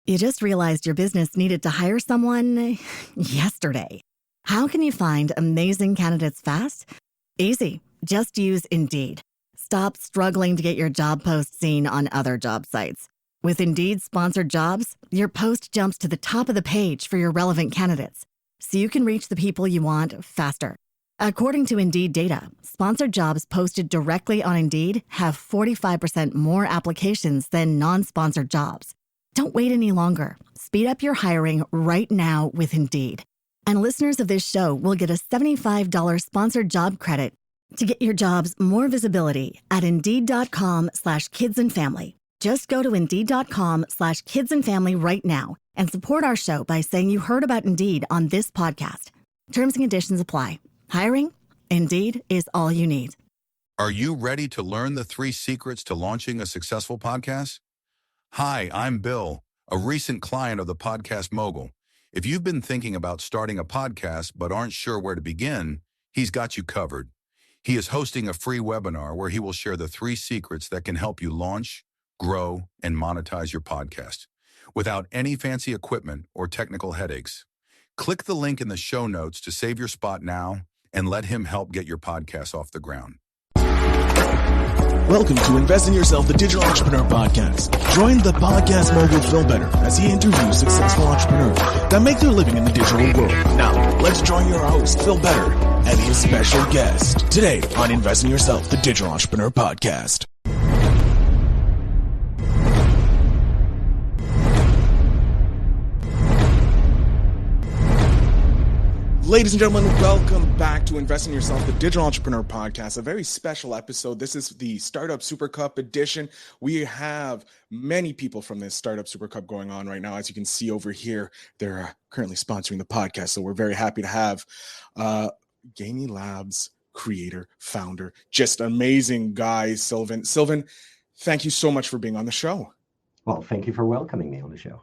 You just realized your business needed to hire someone yesterday. How can you find amazing candidates fast? Easy. Just use Indeed. Stop struggling to get your job post seen on other job sites. With Indeed sponsored jobs, your post jumps to the top of the page for your relevant candidates, so you can reach the people you want faster. According to Indeed data, sponsored jobs posted directly on Indeed have 45% more applications than non-sponsored jobs. Don't wait any longer. Speed up your hiring right now with Indeed. And listeners of this show will get a $75 sponsored job credit to get your jobs more visibility at Indeed.com/kidsandfamily. Just go to Indeed.com/kidsandfamily right now and support our show by saying you heard about Indeed on this podcast. Terms and conditions apply. Hiring? Indeed is all you need. Are you ready to learn the 3 secrets to launching a successful podcast? Hi, I'm Bill, a recent client of the Podcast Mogul. If you've been thinking about starting a podcast but aren't sure where to begin, he's got you covered. He is hosting a free webinar where he will share the 3 secrets that can help you launch, grow, and monetize your podcast without any fancy equipment or technical headaches. Click the link in the show notes to save your spot now and let him help get your podcast off the ground. Welcome to Invest in Yourself, the Digital Entrepreneur Podcast. Join the Podcast Mogul Phil Better as he interviews successful entrepreneurs that make their living in the digital world. Now, let's join your host, Phil Better, and his special guest today on Invest in Yourself, the Digital Entrepreneur Podcast. Ladies and gentlemen, welcome back to Invest in Yourself, the Digital Entrepreneur Podcast, a very special episode. This is the Startup Super Cup edition. We have many people from this Startup Super Cup going on right now. As you can see over here, they're currently sponsoring the podcast. So we're very happy to have Ganylab's creator, founder, just amazing guy, Sylvain. Sylvain, thank you so much for being on the show. Well, thank you for welcoming me on the show.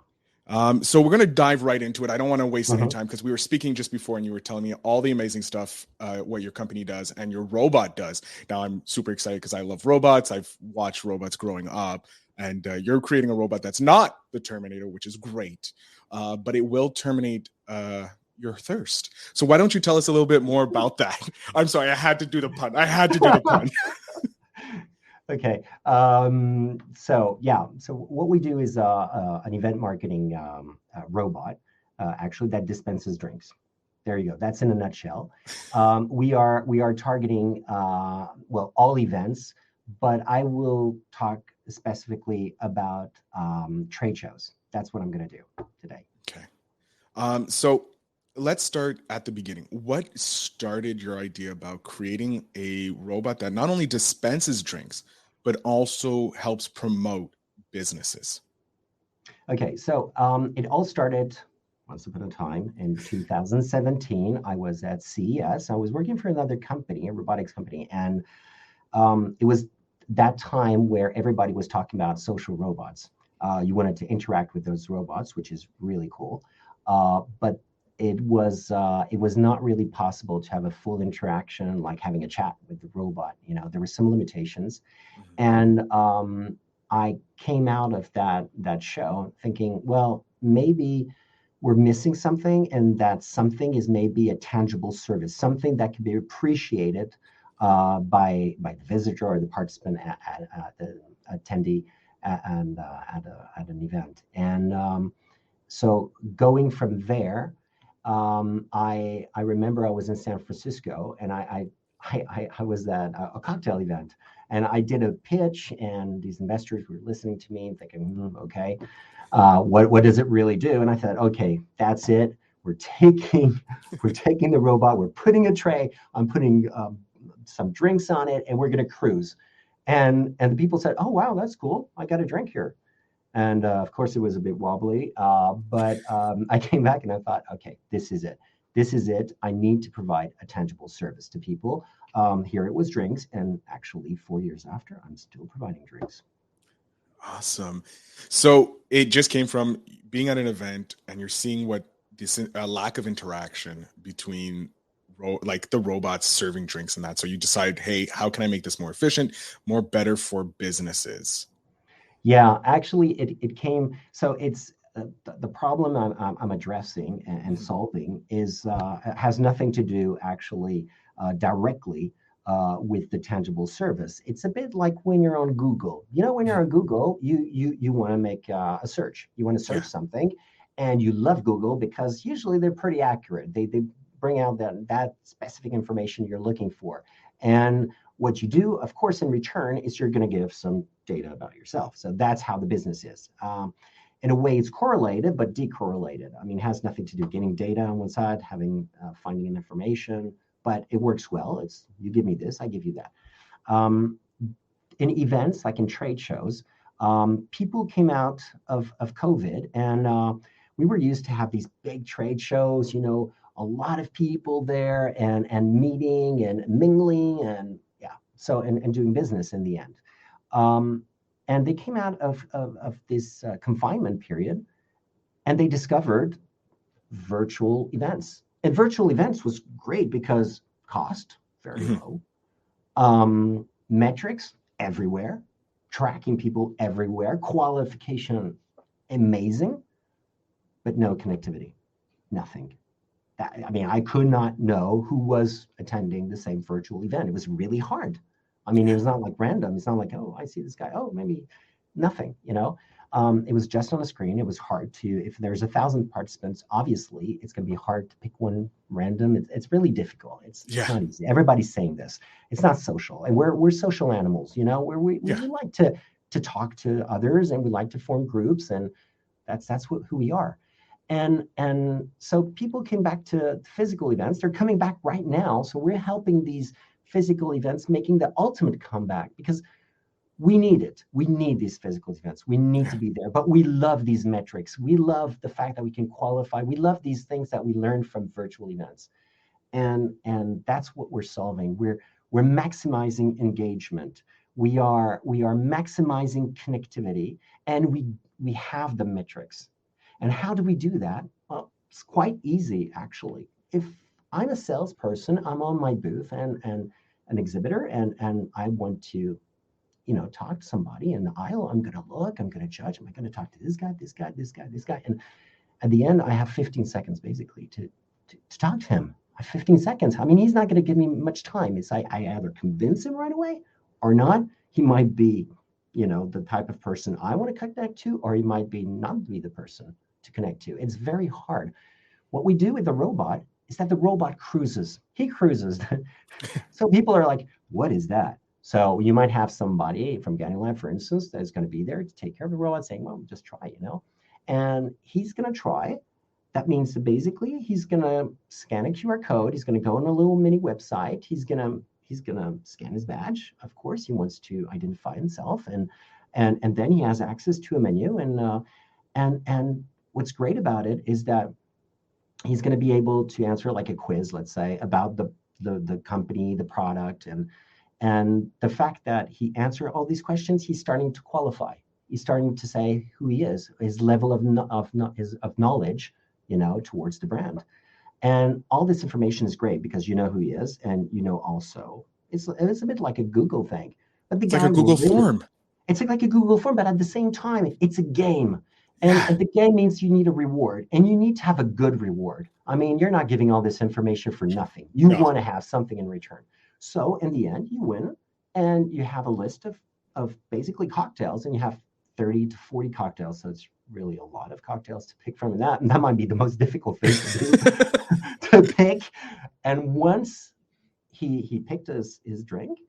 So we're going to dive right into it. I don't want to waste any time because we were speaking just before and you were telling me all the amazing stuff, what your company does and your robot does. Now I'm super excited because I love robots. I've watched robots growing up, and you're creating a robot that's not the Terminator, which is great, but it will terminate your thirst. So why don't you tell us a little bit more about that? I'm sorry, I had to do the pun. Okay. So what we do is an event marketing robot, actually, that dispenses drinks. There you go. That's in a nutshell. We are targeting all events, but I will talk specifically about trade shows. That's what I'm going to do today. Okay. So let's start at the beginning. What started your idea about creating a robot that not only dispenses drinks, but also helps promote businesses? Okay, so it all started once upon a time in 2017. I was at CES. I was working for another company, a robotics company, and it was that time where everybody was talking about social robots. You wanted to interact with those robots, which is really cool, but it was not really possible to have a full interaction, like having a chat with the robot. You know, there were some limitations, and I came out of that show thinking, well, maybe we're missing something, and that something is maybe a tangible service, something that can be appreciated by the visitor or the participant at the attendee at an event. And so going from there, I remember I was in San Francisco, and I was at a cocktail event, and I did a pitch, and these investors were listening to me and thinking, okay, what does it really do? And I thought, okay, that's it. We're taking the robot, we're putting a tray, I'm putting some drinks on it, and we're going to cruise. And the people said, oh, wow, that's cool. I got a drink here. And of course, it was a bit wobbly, but I came back and I thought, okay, this is it. This is it. I need to provide a tangible service to people. Here it was drinks. And actually, 4 years after, I'm still providing drinks. Awesome. So it just came from being at an event and you're seeing what this lack of interaction between like the robots serving drinks and that. So you decide, hey, how can I make this more efficient, more better for businesses? Yeah, actually, it came. So it's the problem I'm addressing and solving is has nothing to do actually directly with the tangible service. It's a bit like when you're on Google. You know, when you're on Google, you want to make a search. You want to search something, and you love Google because usually they're pretty accurate. They bring out that specific information you're looking for. And what you do, of course, in return is you're going to give some data about yourself. So that's how the business is. In a way, it's correlated, but decorrelated. I mean, it has nothing to do getting data on one side, having finding an information, but it works well. It's you give me this, I give you that. In events, like in trade shows, people came out of COVID, and we were used to have these big trade shows, a lot of people there and meeting and mingling and and doing business in the end. And they came out of this confinement period, and they discovered virtual events. And virtual events was great because cost, very low, metrics everywhere, tracking people everywhere, qualification amazing, but no connectivity, nothing. I could not know who was attending the same virtual event. It was really hard. It was not like random. It's not like, oh, I see this guy. Oh, maybe nothing, It was just on a screen. It was hard if there's 1,000 participants, obviously it's going to be hard to pick one random. It's really difficult. It's not easy. Everybody's saying this. It's not social. And we're social animals, where we like to talk to others, and we like to form groups, and that's who we are. And so people came back to physical events. They're coming back right now. So we're helping these physical events making the ultimate comeback, because we need it. We need these physical events. We need to be there. But we love these metrics. We love the fact that we can qualify. We love these things that we learned from virtual events. And that's what we're solving. We're maximizing engagement. We are maximizing connectivity, and we have the metrics. And how do we do that? Well, it's quite easy, actually. If I'm a salesperson, I'm on my booth and an exhibitor, and I want to, talk to somebody in the aisle. I'm going to look, I'm going to judge. Am I going to talk to this guy, this guy, this guy, this guy? And at the end, I have 15 seconds basically to talk to him. I have 15 seconds. He's not going to give me much time. It's I either convince him right away or not. He might be, the type of person I want to connect to, or he might be not be the person to connect to. It's very hard. What we do with the robot is that the robot cruises. He cruises. So people are like, what is that? So you might have somebody from Ganylab, for instance, that's going to be there to take care of the robot, saying, well, just try, and he's going to try. That means that basically he's going to scan a QR code. He's going to go on a little mini website. He's going to scan his badge. Of course, he wants to identify himself, and then he has access to a menu. And what's great about it is that he's going to be able to answer like a quiz, let's say, about the company, the product, and the fact that he answered all these questions, he's starting to qualify. He's starting to say who he is, his level of knowledge, towards the brand. And all this information is great because you know who he is, and also it's a bit like a Google thing. But it's like a Google form. It's like a Google form, but at the same time, it's a game. And the game means you need a reward, and you need to have a good reward. You're not giving all this information for nothing. You want to have something in return. So in the end, you win, and you have a list of basically cocktails, and you have 30 to 40 cocktails. So it's really a lot of cocktails to pick from, and that might be the most difficult thing to do, to pick. And once he picked his drink,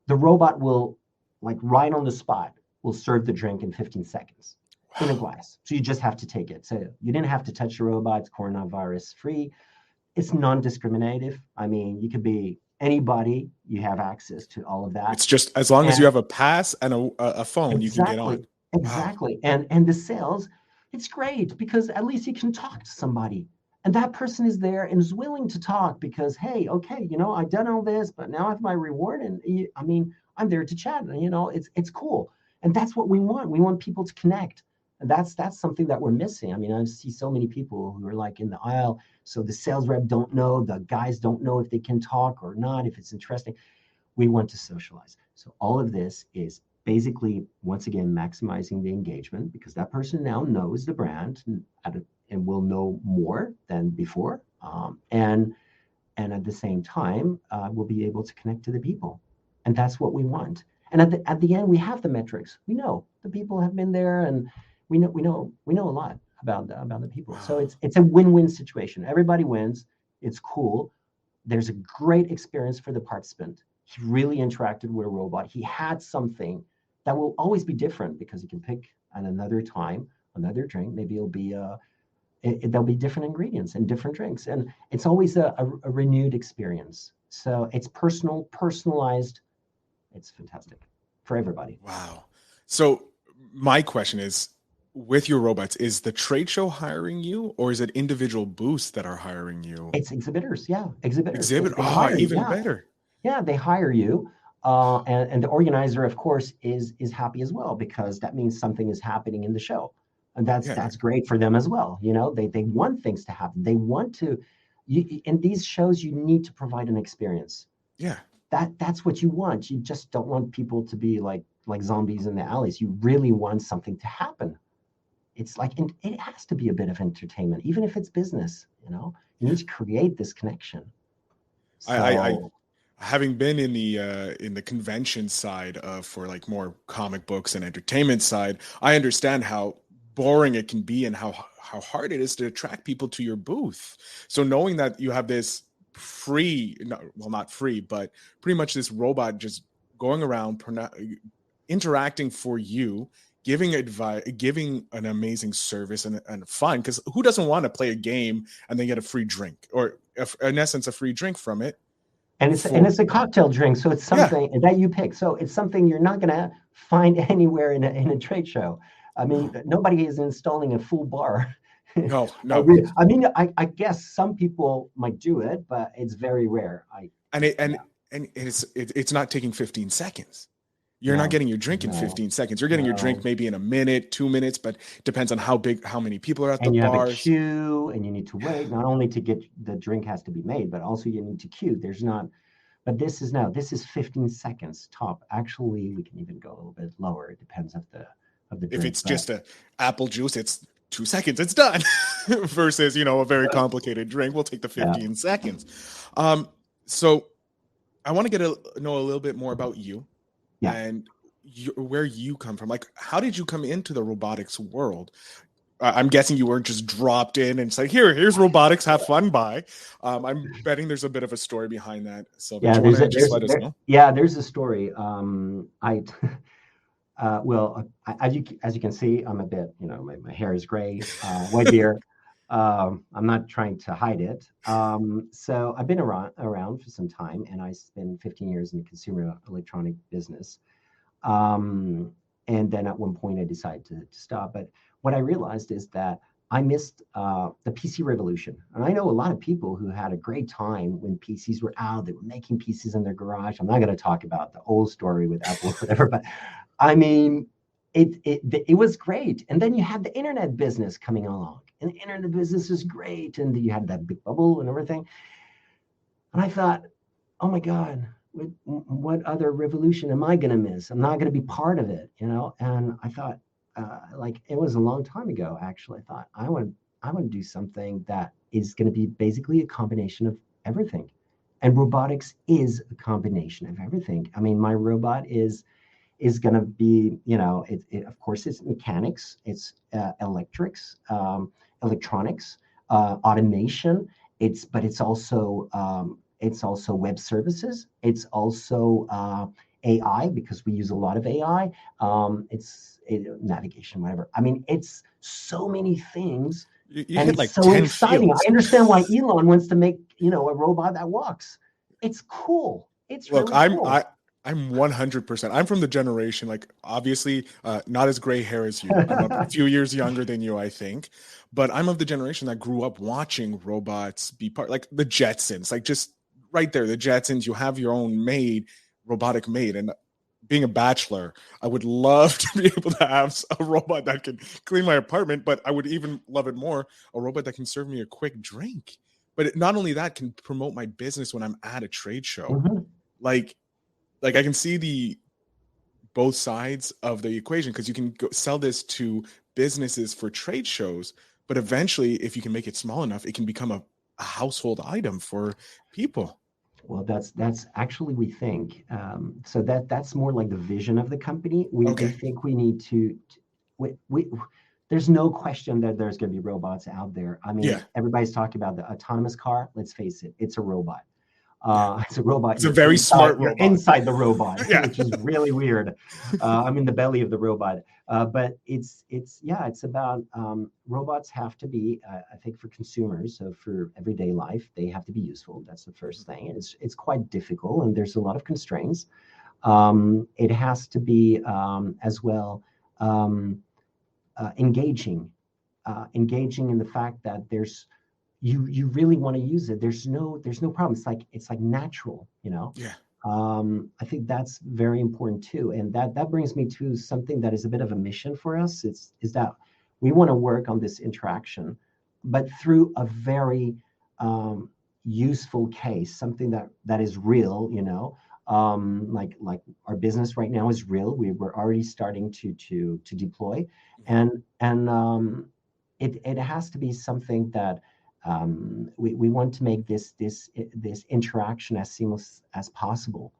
the robot will, like right on the spot, will serve the drink in 15 seconds. In a glass. So you just have to take it. So you didn't have to touch the robot. It's coronavirus free. It's non-discriminative. You could be anybody. You have access to all of that. It's just as long as you have a pass and a phone, you can get on. Exactly. Wow. And the sales, it's great because at least you can talk to somebody. And that person is there and is willing to talk because, hey, okay, I've done all this, but now I have my reward. And I'm there to chat. And, it's cool. And that's what we want. We want people to connect. And that's something that we're missing. I see so many people who are like in the aisle. So the sales rep don't know, the guys don't know if they can talk or not, if it's interesting. We want to socialize. So all of this is basically, once again, maximizing the engagement because that person now knows the brand and will know more than before. And at the same time, we'll be able to connect to the people. And that's what we want. And at the end, we have the metrics. We know the people have been there, and we know a lot about the people. Wow. So it's a win-win situation. Everybody wins. It's cool. There's a great experience for the participant. He really interacted with a robot. He had something that will always be different because he can pick at another time, another drink. Maybe it'll be there'll be different ingredients and different drinks, and it's always a renewed experience. So it's personalized. It's fantastic for everybody. Wow. So my question is, with your robots, is the trade show hiring you, or is it individual booths that are hiring you? It's exhibitors, yeah, exhibitors. Even better. Yeah, they hire you, and the organizer, of course, is happy as well because that means something is happening in the show, and that's great for them as well. You know, they want things to happen. They want to. In these shows, you need to provide an experience. Yeah. That's what you want. You just don't want people to be like zombies in the alleys. You really want something to happen. It's like, it has to be a bit of entertainment, even if it's business. You know, you need to create this connection. So, I having been in the convention side for like more comic books and entertainment side, I understand how boring it can be and how hard it is to attract people to your booth. So knowing that you have this not free, but pretty much this robot just going around interacting for you, giving advice, giving an amazing service and fun, because who doesn't want to play a game and then get a free drink, or in essence a free drink from it? And it's a cocktail drink, so it's something that you pick. So it's something you're not going to find anywhere in a trade show. I mean, nobody is installing a full bar. No. I mean, I guess some people might do it, but it's very rare. And it's not taking 15 seconds. You're not getting your drink in 15 seconds. You're getting your drink maybe in a minute, 2 minutes, but it depends on how many people are at the bars. And you have a queue, and you need to wait. Not only to get the drink has to be made, but also you need to queue. But this is 15 seconds top. Actually, we can even go a little bit lower. It depends of the drink. If it's just a apple juice, it's 2 seconds, it's done. Versus, a very complicated drink, we'll take the 15 seconds. So I want to know a little bit more about you and where you come from. Like, how did you come into the robotics world? I'm guessing you weren't just dropped in and said, here's robotics, have fun, bye. I'm betting there's a bit of a story behind that. So let us know. Yeah, there's a story. Well, as you can see, I'm a bit, my hair is gray, white beard. I'm not trying to hide it. So I've been around for some time, and I spent 15 years in the consumer electronic business. And then at one point I decided to stop. But what I realized is that I missed the PC revolution. And I know a lot of people who had a great time when PCs were out. They were making PCs in their garage. I'm not going to talk about the old story with Apple or whatever, but I mean, it was great. And then you had the internet business coming along, and the internet business is great. And you had that big bubble and everything. And I thought, oh my God, what other revolution am I going to miss? I'm not going to be part of it, And I thought, it was a long time ago, actually. I thought, I want to do something that is going to be basically a combination of everything. And robotics is a combination of everything. I mean, my robot is going to be, of course, it's mechanics, it's electronics, automation. But it's also web services. It's also AI, because we use a lot of AI. Navigation, whatever. I mean, it's so many things. And it's like so exciting. Fields. I understand why Elon wants to make, a robot that walks. It's cool. It's really cool. I'm 100%. I'm from the generation, like, obviously, not as gray hair as you. I'm a few years younger than you, I think. But I'm of the generation that grew up watching robots be part, like the Jetsons, like just right there, the Jetsons. You have your own robotic maid. And being a bachelor, I would love to be able to have a robot that can clean my apartment, but I would even love it more, a robot that can serve me a quick drink. But not only that, can promote my business when I'm at a trade show. Mm-hmm. Like I can see the both sides of the equation, because you can sell this to businesses for trade shows, but eventually, if you can make it small enough, it can become a household item for people. Well, that's actually, we think, so that's more like the vision of the company. We think we need to we there's no question that there's going to be robots out there. I mean, everybody's talking about the autonomous car. Let's face it, it's a robot. It's a robot. It's a very smart robot. You're inside the robot, which is really weird. I'm in the belly of the robot. But it's about robots have to be, I think, for consumers, so for everyday life, they have to be useful. That's the first thing. It's quite difficult, and there's a lot of constraints. It has to be as well engaging in the fact that there's you really want to use it. There's no problem. It's like natural, you know. I think that's very important too, and that brings me to something that is a bit of a mission for us. Is that we want to work on this interaction, but through a very useful case, something that is real, you know. Like our business right now is real. We're already starting to deploy, and it has to be something that we want to make this interaction as seamless as possible,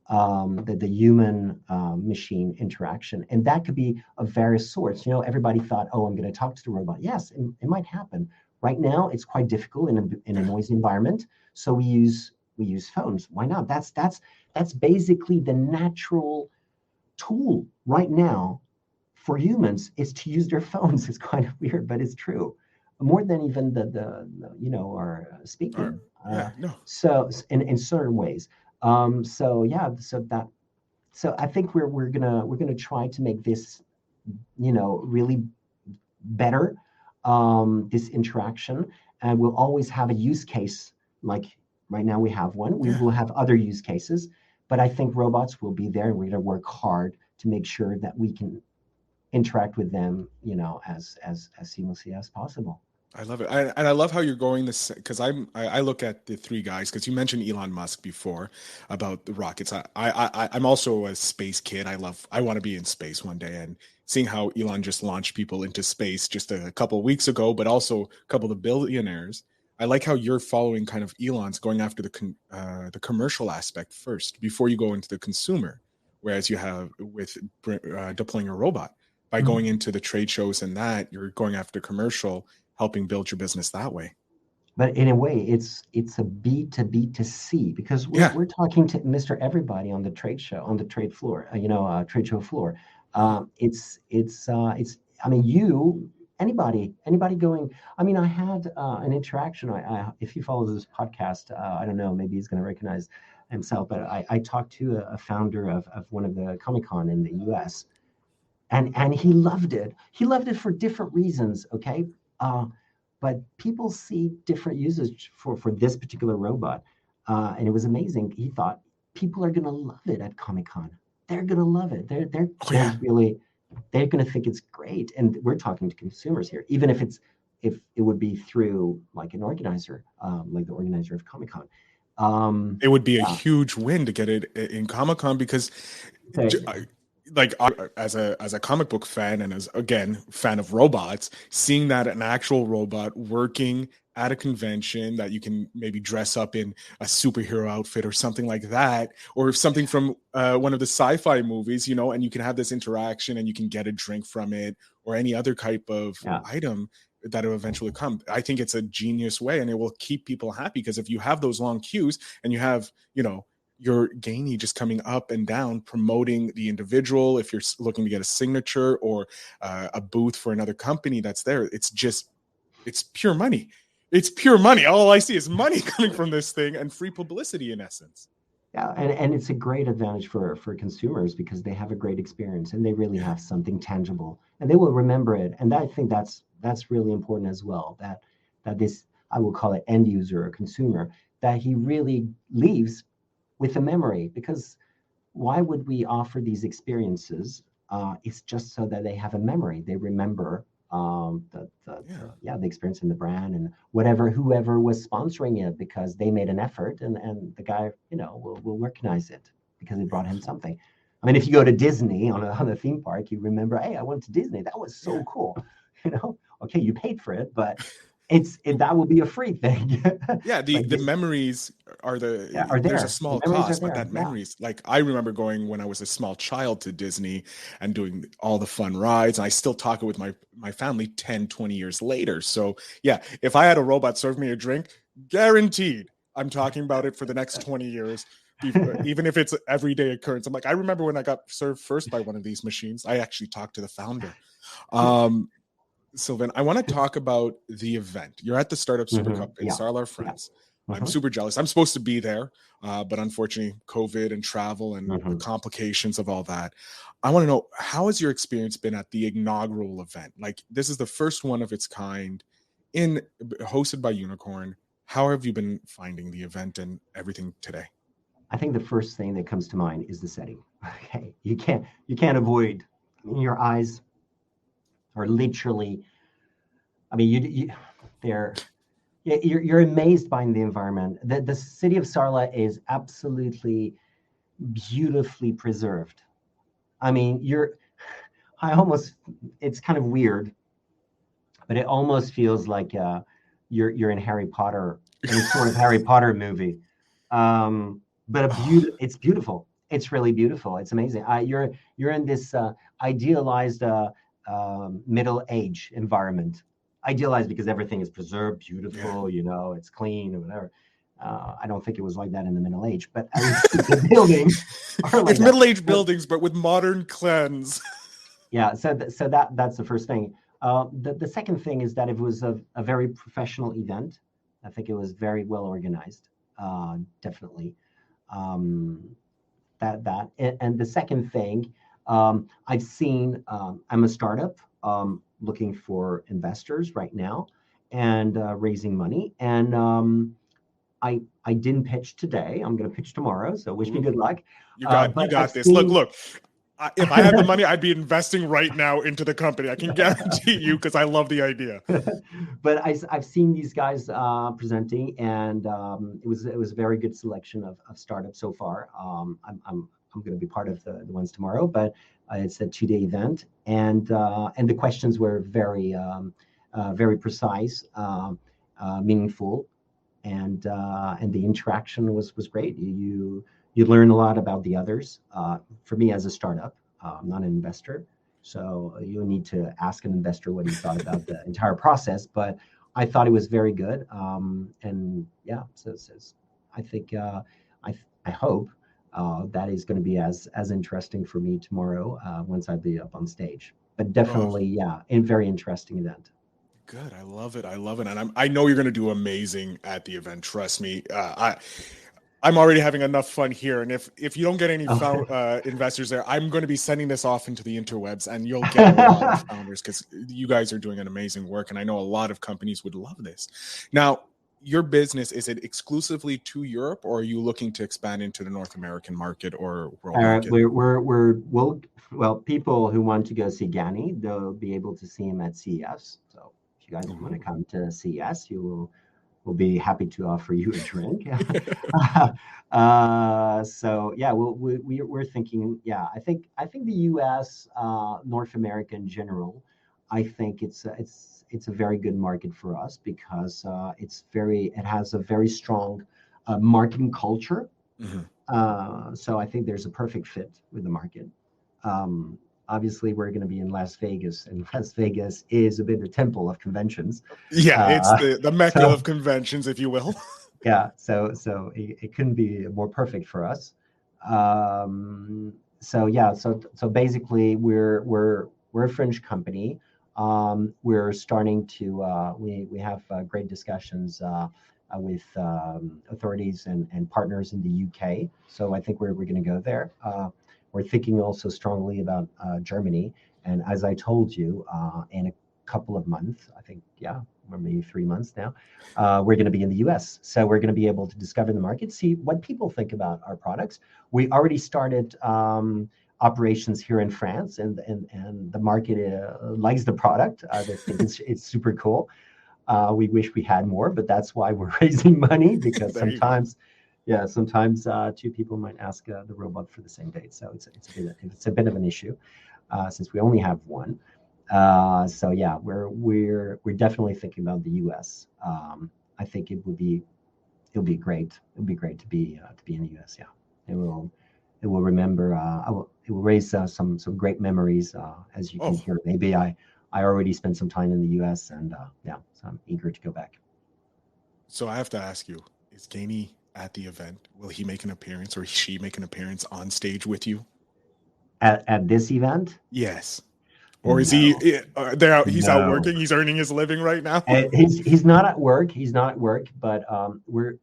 the human machine interaction, and that could be of various sorts. You know, everybody thought, oh, I'm going to talk to the robot. Yes, it might happen. Right now, it's quite difficult in a noisy environment, so we use phones. Why not? That's basically the natural tool right now for humans, is to use their phones. It's kind of weird, but it's true. More than even the you know, our speaking. So in certain ways. So I think we're gonna try to make this, you know, really better, this interaction, and we'll always have a use case. Like right now we have one. We will have other use cases, but I think robots will be there, and we're gonna work hard to make sure that we can interact with them, you know, as seamlessly as possible. I love it. And I love how you're going this, because I look at the three guys, because you mentioned Elon Musk before about the rockets. I'm also a space kid. I want to be in space one day, and seeing how Elon just launched people into space just a couple of weeks ago, but also a couple of billionaires. I like how you're following kind of Elon's, going after the commercial aspect first before you go into the consumer, whereas you have with deploying a robot. By going into the trade shows and that, you're going after commercial, helping build your business that way. But in a way, it's a B to B to C, because we're talking to Mr. Everybody on the trade show, on the trade floor, trade show floor. It's I mean, anybody going. I mean, I had an interaction. If he follows this podcast, I don't know, maybe he's going to recognize himself. But I talked to a founder of one of the Comic-Con in the U.S. And he loved it. He loved it for different reasons. Okay. But people see different uses for this particular robot. And it was amazing. He thought people are going to love it at Comic-Con. They're going to love it. They're going to think it's great. And we're talking to consumers here, even if it would be through like an organizer, like the organizer of Comic-Con. It would be a huge win to get it in Comic-Con, because like as a comic book fan, and as, again, fan of robots, seeing that an actual robot working at a convention that you can maybe dress up in a superhero outfit or something like that, or something from one of the sci-fi movies, you know, and you can have this interaction and you can get a drink from it, or any other type of item that will eventually come. I think it's a genius way, and it will keep people happy, because if you have those long queues and you have, you know, your Ganey just coming up and down promoting the individual, if you're looking to get a signature or a booth for another company that's there, it's pure money. It's pure money. All I see is money coming from this thing, and free publicity in essence. Yeah, and it's a great advantage for consumers, because they have a great experience and they really have something tangible, and they will remember it. And I think that's really important as well, that this, I will call it end user or consumer, that he really leaves with a memory. Because why would we offer these experiences? It's just so that they have a memory. They remember the experience in the brand and whoever was sponsoring it, because they made an effort, and the guy, you know, will recognize it because it brought him something. I mean, if you go to Disney on a theme park, you remember, hey, I went to Disney. That was so cool. Okay, you paid for it, but that will be a free thing. Yeah, the memories are are there's a there. small The memories cost, are but there. that memories, like I remember going when I was a small child to Disney and doing all the fun rides. And I still talk it with my family 10, 20 years later. So yeah, if I had a robot serve me a drink, guaranteed I'm talking about it for the next 20 years. Even if it's an everyday occurrence. I'm like, I remember when I got served first by one of these machines, I actually talked to the founder. Sylvain, I want to talk about the event. You're at the Startup Super Cup in Sarlar, France. I'm super jealous. I'm supposed to be there, but unfortunately, COVID and travel and the complications of all that. I want to know, how has your experience been at the inaugural event? Like, this is the first one of its kind hosted by Unicorn. How have you been finding the event and everything today? I think the first thing that comes to mind is the setting. Okay, you can't avoid. I mean, your eyes are literally. I mean, you're amazed by the environment. The city of Sarla is absolutely beautifully preserved. I mean, it's kind of weird, but it almost feels like you're in Harry Potter, any sort of Harry Potter movie. But it's beautiful. It's really beautiful. It's amazing. You're in this idealized middle age environment. Idealized because everything is preserved, beautiful. It's clean or whatever. I don't think it was like that in the Middle Age, but the buildings are like it's middle-aged buildings, but with modern cleanse. Yeah. So that's the first thing. The second thing is that it was a very professional event. I think it was very well organized. Definitely. And the second thing, I've seen, I'm a startup looking for investors right now and raising money. And I didn't pitch today. I'm going to pitch tomorrow. So wish me good luck. You got this. Look. If I had the money, I'd be investing right now into the company. I can guarantee you, because I love the idea. But I've seen these guys presenting, and it was a very good selection of startups so far. I'm going to be part of the ones tomorrow, but it's a 2-day event, and the questions were very very precise, meaningful, and the interaction was great. You learn a lot about the others. For me, as a startup, I'm not an investor, so you need to ask an investor what he thought about the entire process. But I thought it was very good, and yeah, so I think I hope that is going to be as interesting for me tomorrow once I be up on stage. But definitely, a very interesting event. Good, I love it, and I know you're going to do amazing at the event. Trust me. I'm already having enough fun here, and if you don't get any investors there, I'm going to be sending this off into the interwebs, and you'll get a lot of founders, because you guys are doing an amazing work, and I know a lot of companies would love this. Now, your business, is it exclusively to Europe, or are you looking to expand into the North American market or world market? Well, people who want to go see Gany, they'll be able to see him at CES. So if you guys want to come to CES, we'll be happy to offer you a drink. So yeah, we're thinking. Yeah, I think the U.S., North America in general, I think it's a very good market for us, because it has a very strong marketing culture. So I think there's a perfect fit with the market. Obviously, we're going to be in Las Vegas, and Las Vegas is a bit the temple of conventions. Yeah, it's the mecca of conventions, if you will. Yeah, so it couldn't be more perfect for us. So basically, we're a French company. We're starting to we have great discussions with authorities and partners in the UK. So I think we're going to go there. We're thinking also strongly about Germany, and as I told you, in a couple of months, I think, maybe 3 months now, we're going to be in the US. So we're going to be able to discover the market, see what people think about our products. We already started operations here in France, and the market likes the product. They think it's super cool. We wish we had more, but that's why we're raising money, because sometimes Yeah, sometimes two people might ask the robot for the same date, so it's a bit of an issue since we only have one. So yeah, we're definitely thinking about the U.S. I think it'll be great. It'll be great to be in the U.S. Yeah, it will remember. It will raise some great memories. As you can Oh, hear, maybe I already spent some time in the U.S. and yeah, so I'm eager to go back. so I have to ask you, is Gany at the event? Will he make an appearance or she make an appearance on stage with you? At this event? Yes. Or is he No, he's out no. working, he's earning his living right now? He's not at work. He's not at work, but we're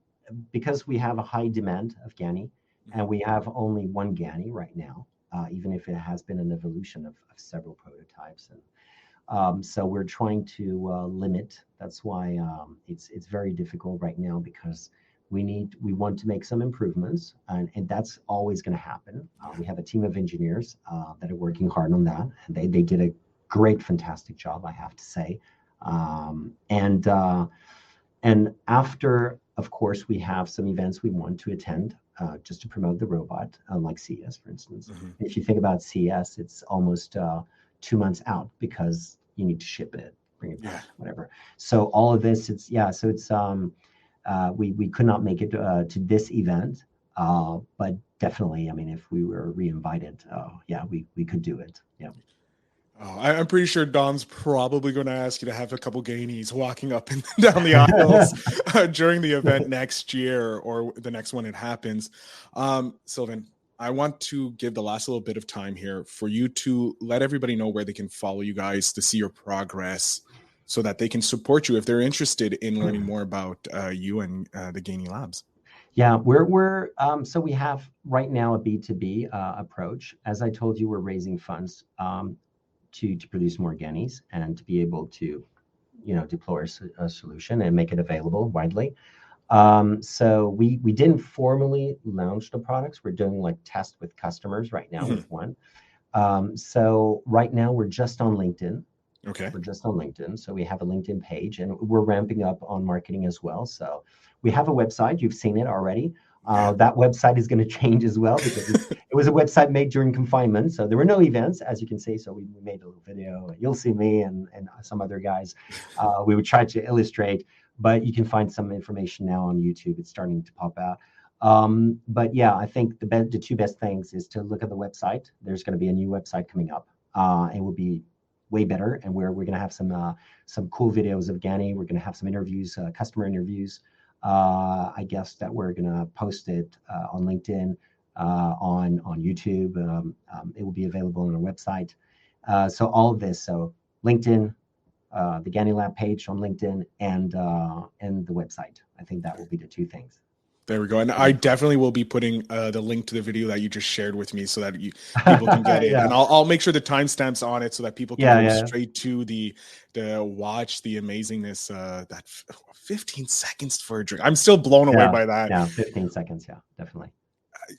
because we have a high demand of Gany, and we have only one Gany right now. Even if it has been an evolution of several prototypes, and so we're trying to limit. That's why it's very difficult right now because we want to make some improvements, and that's always going to happen. We have a team of engineers that are working hard on that, and they did a great, fantastic job, I have to say. And after, of course, we have some events we want to attend just to promote the robot, like CES, for instance. If you think about CES, it's almost 2 months out because you need to ship it, bring it back, whatever. So all of this, so it's we could not make it to this event, but definitely, I mean, if we were re-invited, we could do it. Yeah. Oh, I'm pretty sure Dom's probably going to ask you to have a couple Gainies walking up and down the aisles during the event next year or the next one it happens. Sylvain, I want to give the last little bit of time here for you to let everybody know where they can follow you guys to see your progress so that they can support you if they're interested in learning more about you and the Gainy Labs. Yeah, we're so we have right now a B2B approach. As I told you, we're raising funds to produce more Gainies and to be able to, deploy a solution and make it available widely. So we didn't formally launch the products. We're doing like tests with customers right now with one. So right now we're just on LinkedIn. Okay. We're just on LinkedIn. So we have a LinkedIn page and we're ramping up on marketing as well. So we have a website. You've seen it already. That website is going to change as well because it was a website made during confinement. So there were no events, as you can see. So we made a little video. You'll see me and some other guys. We would try to illustrate, but you can find some information now on YouTube. It's starting to pop out. But yeah, I think the two best things is to look at the website. There's going to be a new website coming up. It will be way better. And we're going to have some cool videos of Gany. We're going to have some interviews, customer interviews. I guess that we're going to post it on LinkedIn, on YouTube. It will be available on our website. So all of this, so LinkedIn, the Ganylab page on LinkedIn, and the website. I think that will be the two things. There we go. And I definitely will be putting the link to the video that you just shared with me so that people can get it. And I'll make sure the timestamps on it so that people can go straight to the watch the amazingness, that 15 seconds for a drink. I'm still blown away by that. Yeah, 15 seconds. Yeah, definitely.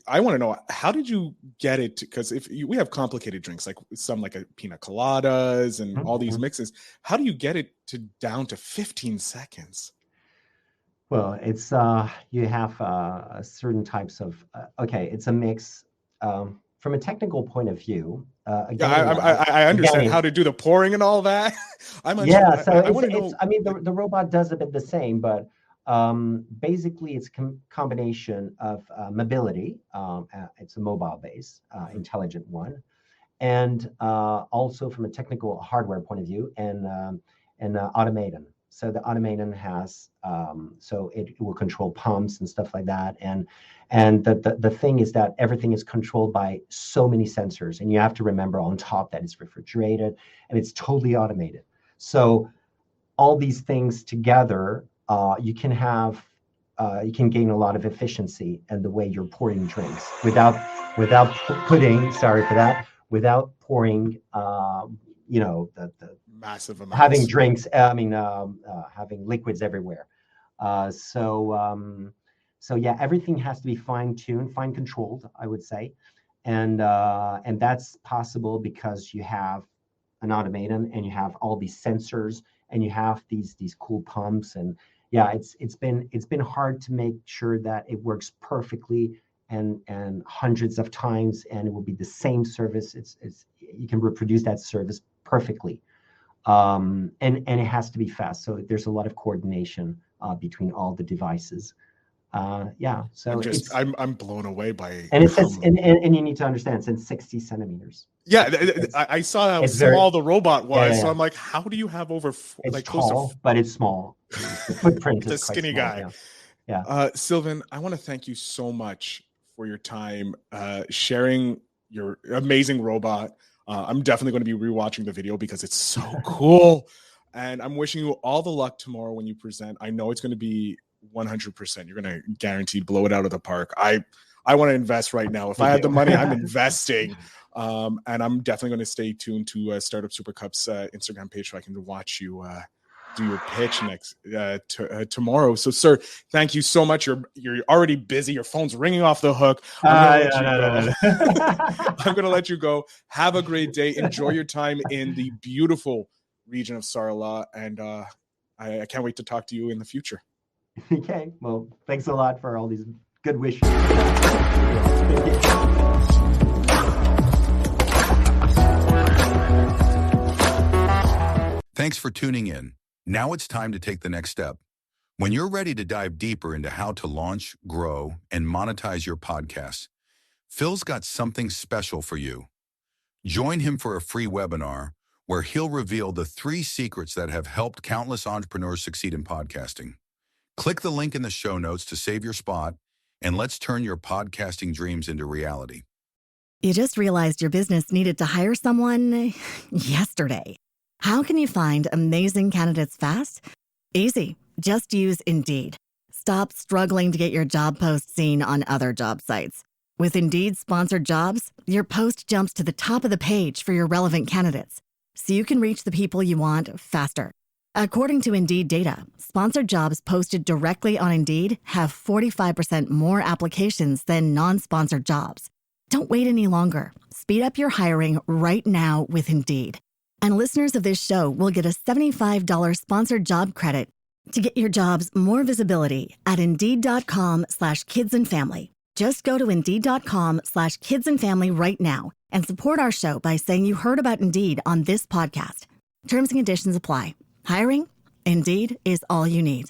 I want to know, how did you get it? Because we have complicated drinks, like some like a pina coladas and all these mixes. How do you get it down to 15 seconds? Well, it's you have certain types of it's a mix. From a technical point of view, I understand how to do the pouring and all that. I mean, the robot does a bit the same, but basically it's a combination of mobility. It's a mobile base, intelligent one, and also from a technical hardware point of view, and automaton. So the automaton has, so it will control pumps and stuff like that. And the thing is that everything is controlled by so many sensors. And you have to remember on top that it's refrigerated and it's totally automated. So all these things together, you can gain a lot of efficiency in the way you're pouring drinks without pouring, the massive amounts. Having drinks, having liquids everywhere. So yeah, everything has to be fine-tuned, fine-controlled, I would say. And that's possible because you have an automaton and you have all these sensors and you have these cool pumps, and yeah, it's been hard to make sure that it works perfectly and hundreds of times, and it will be the same service. It's you can reproduce that service perfectly, and it has to be fast. So there's a lot of coordination between all the devices. So I'm blown away by. And it says, and you need to understand, it's in 60 centimeters. Yeah, I saw how small the robot was, so I'm like, how do you have over? It's tall, but it's small. The footprint is a skinny small, guy. Yeah. Sylvain, I want to thank you so much for your time, sharing your amazing robot. I'm definitely going to be rewatching the video because it's so cool, and I'm wishing you all the luck tomorrow when you present. I know it's going to be 100%. You're going to guaranteed blow it out of the park. I want to invest right now. If I had the money, I'm investing. And I'm definitely going to stay tuned to Startup Super Cup's Instagram page so I can watch you do your pitch next tomorrow. So, sir, thank you so much. You're already busy. Your phone's ringing off the hook. I'm going to let you go. Have a great day. Enjoy your time in the beautiful region of Sarla, and I can't wait to talk to you in the future. Okay. Well, thanks a lot for all these good wishes. Thanks for tuning in. Now it's time to take the next step. When you're ready to dive deeper into how to launch, grow, and monetize your podcast, Phil's got something special for you. Join him for a free webinar where he'll reveal the 3 secrets that have helped countless entrepreneurs succeed in podcasting. Click the link in the show notes to save your spot, and let's turn your podcasting dreams into reality. You just realized your business needed to hire someone yesterday. How can you find amazing candidates fast? Easy. Just use Indeed. Stop struggling to get your job post seen on other job sites. With Indeed sponsored jobs, your post jumps to the top of the page for your relevant candidates, so you can reach the people you want faster. According to Indeed data, sponsored jobs posted directly on Indeed have 45% more applications than non-sponsored jobs. Don't wait any longer. Speed up your hiring right now with Indeed. And listeners of this show will get a $75 sponsored job credit to get your jobs more visibility at Indeed.com/kidsandfamily. Just go to Indeed.com/kidsandfamily right now and support our show by saying you heard about Indeed on this podcast. Terms and conditions apply. Hiring? Indeed is all you need.